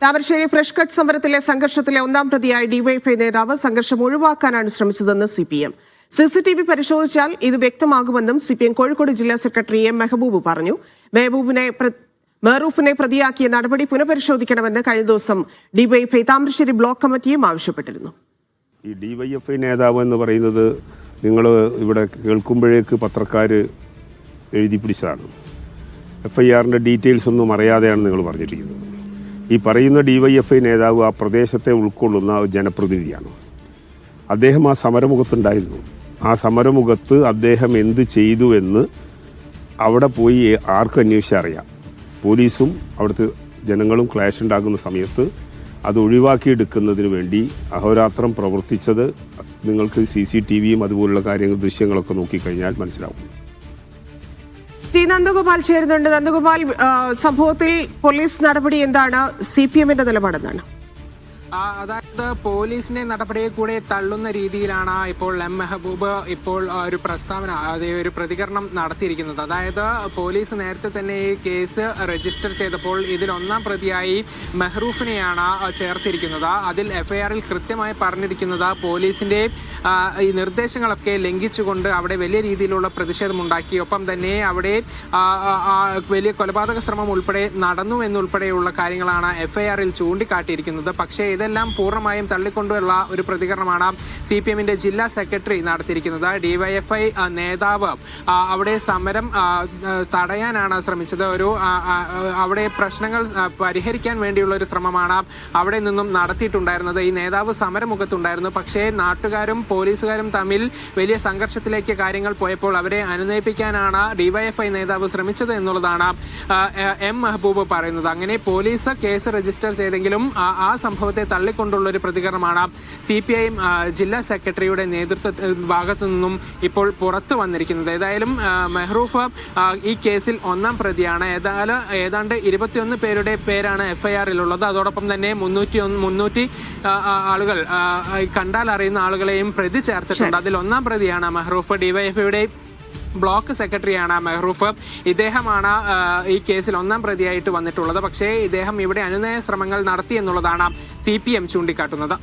Thamarassery fresh cut സമരത്തിലെ സംഘർഷത്തിലെ ഒന്നാം പ്രതിയായ DYFI നേതാവ് സംഘർഷം ഒഴിവാക്കാനാണ് ശ്രമിച്ചതെന്ന് സിപിഎം. സിസിടിവി പരിശോധിച്ചാൽ ഇത് വ്യക്തമാകുമെന്നും സിപിഎം കോഴിക്കോട് ജില്ലാ സെക്രട്ടറി എം മെഹബൂബ് പറഞ്ഞു. മെഹറൂഫിനെ പ്രതിയാക്കിയ നടപടി പുനഃപരിശോധിക്കണമെന്ന് കഴിഞ്ഞ ദിവസം ഡിവൈഎഫ്ഐ താമരശ്ശേരി ബ്ലോക്ക് കമ്മിറ്റിയും ആവശ്യപ്പെട്ടിരുന്നു. ഈ ഡിവൈഎഫ്ഐ നേതാവ് എന്ന് പറയുന്നത് നിങ്ങൾ ഇവിടെ കേൾക്കുമ്പോഴേക്ക് പത്രക്കാർ എഴുതി പിടിച്ചതാണ്. FIRന്റെ ഡീറ്റെയിൽസ് ഒന്നും അറിയാതെയാണ് നിങ്ങൾ പറഞ്ഞിരിക്കുന്നത്. ഈ പറയുന്ന ഡിവൈഎഫ്ഐ നേതാവ് ആ പ്രദേശത്തെ ഉൾക്കൊള്ളുന്ന ജനപ്രതിനിധിയാണ്. അദ്ദേഹം ആ സമരമുഖത്തുണ്ടായിരുന്നു. ആ സമരമുഖത്ത് അദ്ദേഹം എന്ത് ചെയ്തു എന്ന് അവിടെ പോയി ആർക്കും അന്വേഷിച്ചറിയാം. പോലീസും അവിടുത്തെ ജനങ്ങളും ക്ലാഷ് ഉണ്ടാകുന്ന സമയത്ത് അത് ഒഴിവാക്കിയെടുക്കുന്നതിന് വേണ്ടി അഹോരാത്രം പ്രവർത്തിച്ചത് നിങ്ങൾക്ക് CCTVയും അതുപോലുള്ള കാര്യങ്ങൾ ദൃശ്യങ്ങളൊക്കെ നോക്കിക്കഴിഞ്ഞാൽ മനസ്സിലാവും. നന്ദഗോപാൽ ചേരുന്നുണ്ട്. നന്ദഗോപാൽ, സംഭവത്തിൽ പോലീസ് നടപടി എന്താണ്? CPMന്റെ നിലപാടെന്താണ്? അതായത് പോലീസിന്റെ നടപടിയെ കൂടെ തള്ളുന്ന രീതിയിലാണ് ഇപ്പോൾ എം മെഹബൂബ് ഇപ്പോൾ ഒരു പ്രസ്താവന, ഒരു പ്രതികരണം നടത്തിയിരിക്കുന്നത്. അതായത് പോലീസ് നേരത്തെ തന്നെ ഈ കേസ് രജിസ്റ്റർ ചെയ്തപ്പോൾ ഇതിൽ ഒന്നാം പ്രതിയായി മെഹറൂഫിനെയാണ് ചേർത്തിരിക്കുന്നത്. അതിൽ FIRൽ കൃത്യമായി പറഞ്ഞിരിക്കുന്നത് പോലീസിന്റെ ഈ നിർദ്ദേശങ്ങളൊക്കെ ലംഘിച്ചുകൊണ്ട് അവിടെ വലിയ രീതിയിലുള്ള പ്രതിഷേധമുണ്ടാക്കി. ഒപ്പം തന്നെ അവിടെ വലിയ കൊലപാതക ശ്രമം ഉൾപ്പെടെ നടന്നു എന്നുൾപ്പെടെയുള്ള കാര്യങ്ങളാണ് FIRൽ ചൂണ്ടിക്കാട്ടിയിരിക്കുന്നത്. പക്ഷേ ഇതെല്ലാം പൂർണ്ണമായും തള്ളിക്കൊണ്ടുള്ള ഒരു പ്രതികരണമാണ് CPMന്റെ ജില്ലാ സെക്രട്ടറി നടത്തിയിരിക്കുന്നത്. ഡിവൈഎഫ്ഐ നേതാവ് അവിടെ സമരം തടയാനാണ് ശ്രമിച്ചത്. അവിടെ പ്രശ്നങ്ങൾ പരിഹരിക്കാൻ വേണ്ടിയുള്ള ഒരു ശ്രമമാണ് അവിടെ നിന്നും നടത്തിയിട്ടുണ്ടായിരുന്നത്. ഈ നേതാവ് സമരമുഖത്തുണ്ടായിരുന്നു. പക്ഷേ നാട്ടുകാരും പോലീസുകാരും തമ്മിൽ വലിയ സംഘർഷത്തിലേക്ക് കാര്യങ്ങൾ പോയപ്പോൾ അവരെ അനുനയിപ്പിക്കാനാണ് ഡിവൈഎഫ്ഐ നേതാവ് ശ്രമിച്ചത് എന്നുള്ളതാണ് എം മെഹബൂബ് പറയുന്നത്. അങ്ങനെ പോലീസ് കേസ് രജിസ്റ്റർ ചെയ്തെങ്കിലും ആ സംഭവത്തെ തള്ളിക്കൊണ്ടുള്ള ഒരു പ്രതികരണമാണ് CPIM ജില്ലാ സെക്രട്ടറിയുടെ ഭാഗത്തു നിന്നും ഇപ്പോൾ പുറത്തു വന്നിരിക്കുന്നത്. ഏതായാലും മെഹറൂഫ് ഈ കേസിൽ ഒന്നാം പ്രതിയാണ്. ഏതാണ്ട് 21 പേരുടെ പേരാണ് FIRലുള്ളത്. അതോടൊപ്പം തന്നെ 300 ആളുകൾ കണ്ടാൽ അറിയുന്ന ആളുകളെയും പ്രതി ചേർത്തിട്ടുണ്ട്. അതിൽ ഒന്നാം പ്രതിയാണ് മെഹറൂഫ്. ഡിവൈഎഫ്ഐയുടെ ബ്ലോക്ക് സെക്രട്ടറിയാണ് മെഹറൂഫ്. ഇദ്ദേഹമാണ് ഈ കേസിൽ ഒന്നാം പ്രതിയായിട്ട് വന്നിട്ടുള്ളത്. പക്ഷേ ഇദ്ദേഹം ഇവിടെ അനുനയ ശ്രമങ്ങൾ നടത്തി എന്നുള്ളതാണ് CPM ചൂണ്ടിക്കാട്ടുന്നത്.